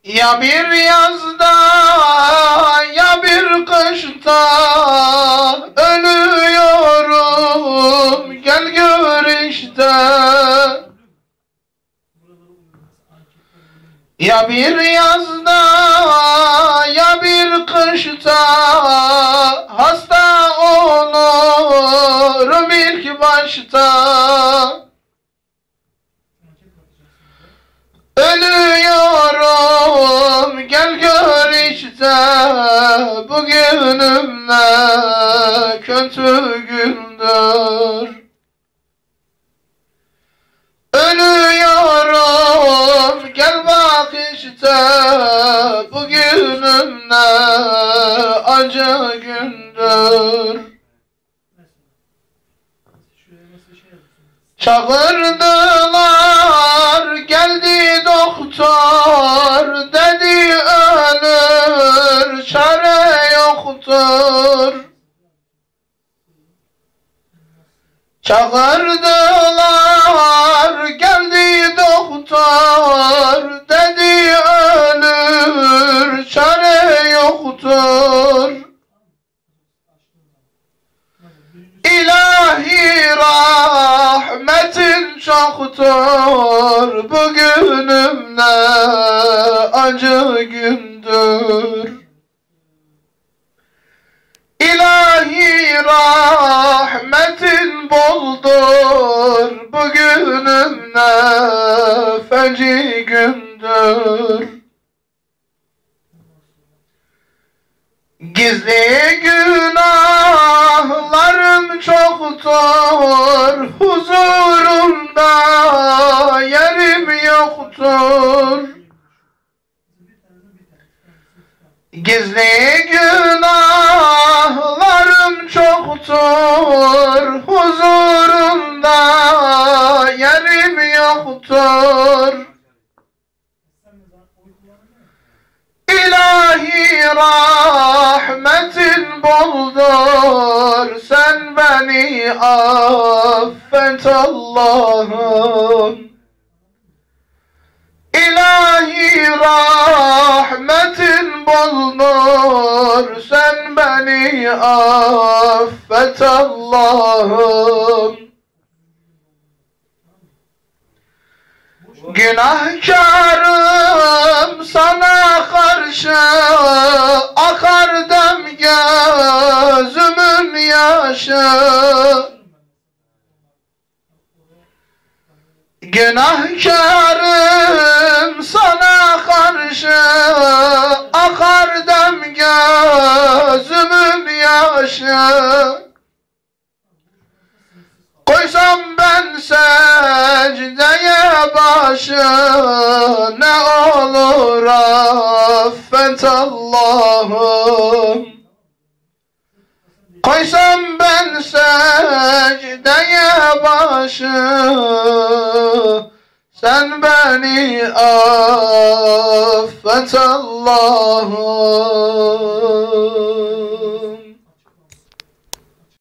Ya bir yazda ya bir kışta ölüyorum, gel gör işte. Ya bir yazda ya bir kışta hasta olurum ilk başta. Ölüyorum, gel gör işte, bugünüm ne kötü gündür. Ölüyorum, gel bak işte, bugünüm ne acı gündür. Çağırdılar, geldi doktor, dedi ölür, çare yoktur. Çağırdılar, geldi doktor, dedi ölür, çare yoktur. İlahi rahmetin çoktur, bugünüm ne acı gündür. İlahi rahmetin boldur, bugünüm ne feci gündür. Gizli günahlarım çoktur, huzurumda yerim yoktur. Gizli günahlarım çoktur, huzurumda yerim yoktur. İlahi rahmetin boldur, sen beni affet Allah'ım. İlahi rahmetin boldur, sen beni affet Allah'ım. Günahkarım sana karşı, akar dem gözümün yaşı. Günahkarım sana karşı, akar dem gözümün yaşı. Koysam ben secdeye başı, ne olur affet Allah'ım. Koysam ben secdeye başı, sen beni affet Allah'ım.